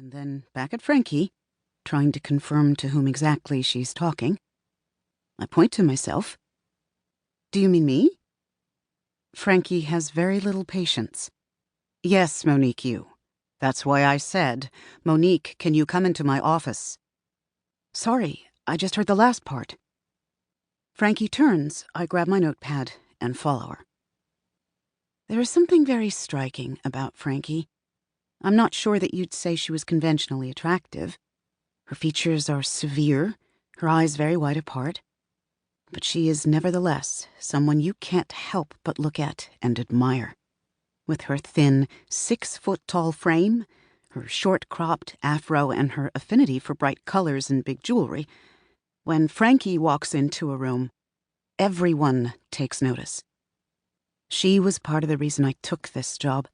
and then back at Frankie, trying to confirm to whom exactly she's talking. I point to myself. Do you mean me? Frankie has very little patience. Yes, Monique, you. That's why I said, Monique, can you come into my office? Sorry, I just heard the last part. Frankie turns, I grab my notepad and follow her. There is something very striking about Frankie. I'm not sure that you'd say she was conventionally attractive. Her features are severe, her eyes very wide apart. But she is nevertheless someone you can't help but look at and admire. With her thin, 6-foot-tall frame, her short-cropped afro, and her affinity for bright colors and big jewelry, when Frankie walks into a room, everyone takes notice. She was part of the reason I took this job.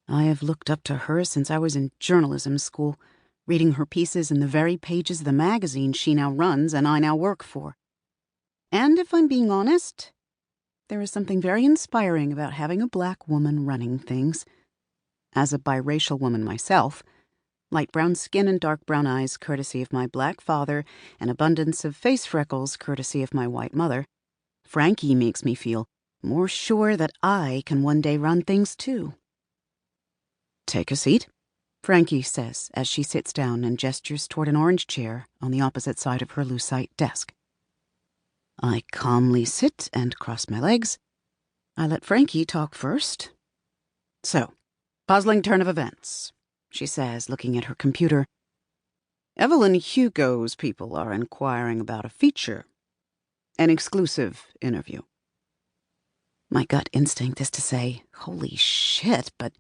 I have looked up to her since I was in journalism school, reading her pieces in the very pages of the magazine she now runs and I now work for. And if I'm being honest, there is something very inspiring about having a black woman running things. As a biracial woman myself, light brown skin and dark brown eyes courtesy of my black father, and abundance of face freckles courtesy of my white mother, Frankie makes me feel more sure that I can one day run things too. Take a seat, Frankie says as she sits down and gestures toward an orange chair on the opposite side of her lucite desk. I calmly sit and cross my legs. I let Frankie talk first. So, puzzling turn of events, she says, looking at her computer. Evelyn Hugo's people are inquiring about a feature. An exclusive interview. My gut instinct is to say, holy shit, but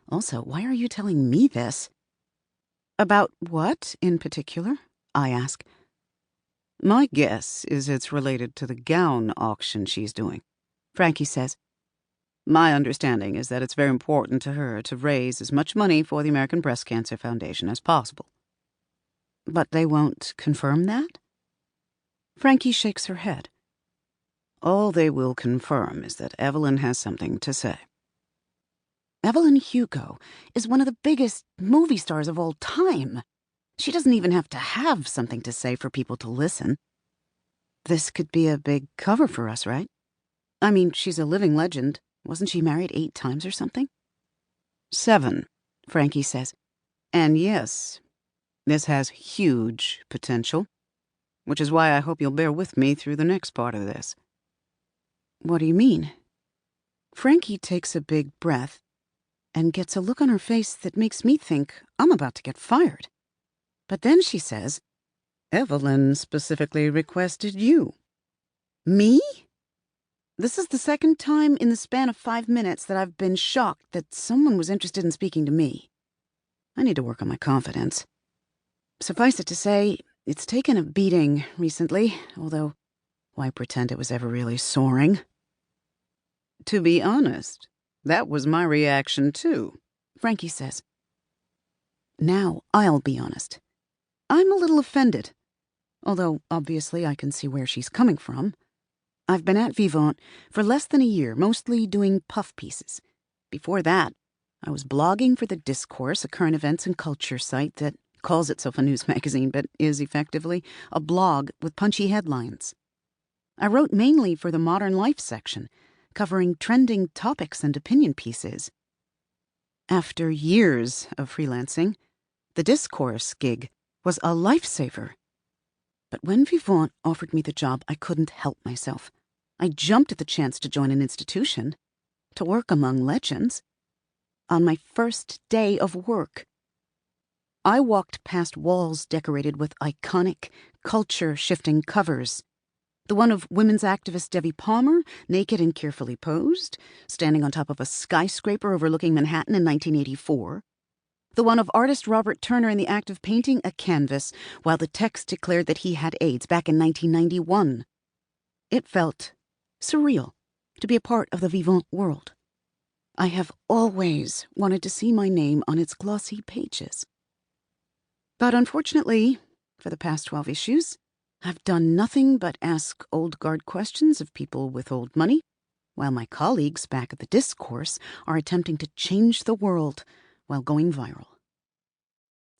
also, why are you telling me this? About what, in particular? I ask. My guess is it's related to the gown auction she's doing, Frankie says. My understanding is that it's very important to her to raise as much money for the American Breast Cancer Foundation as possible. But they won't confirm that? Frankie shakes her head. All they will confirm is that Evelyn has something to say. Evelyn Hugo is one of the biggest movie stars of all time. She doesn't even have to have something to say for people to listen. This could be a big cover for us, right? I mean, she's a living legend. Wasn't she married 8 times or something? 7, Frankie says. And yes, this has huge potential, which is why I hope you'll bear with me through the next part of this. What do you mean? Frankie takes a big breath and gets a look on her face that makes me think I'm about to get fired. But then she says, Evelyn specifically requested you. Me? This is the second time in the span of 5 minutes that I've been shocked that someone was interested in speaking to me. I need to work on my confidence. Suffice it to say, it's taken a beating recently, although why pretend it was ever really soaring? To be honest, that was my reaction too, Frankie says. Now I'll be honest. I'm a little offended, although obviously I can see where she's coming from. I've been at Vivant for less than a year, mostly doing puff pieces. Before that, I was blogging for The Discourse, a current events and culture site that calls itself a news magazine but is effectively a blog with punchy headlines. I wrote mainly for the Modern Life section, covering trending topics and opinion pieces. After years of freelancing, the Discourse gig was a lifesaver. But when Vivant offered me the job, I couldn't help myself. I jumped at the chance to join an institution, to work among legends. On my first day of work, I walked past walls decorated with iconic, culture-shifting covers. The one of women's activist Debbie Palmer, naked and carefully posed, standing on top of a skyscraper overlooking Manhattan in 1984. The one of artist Robert Turner in the act of painting a canvas while the text declared that he had AIDS back in 1991. It felt surreal to be a part of the Vivant world. I have always wanted to see my name on its glossy pages. But unfortunately, for the past 12 issues, I've done nothing but ask old guard questions of people with old money, while my colleagues back at the Discourse are attempting to change the world while going viral.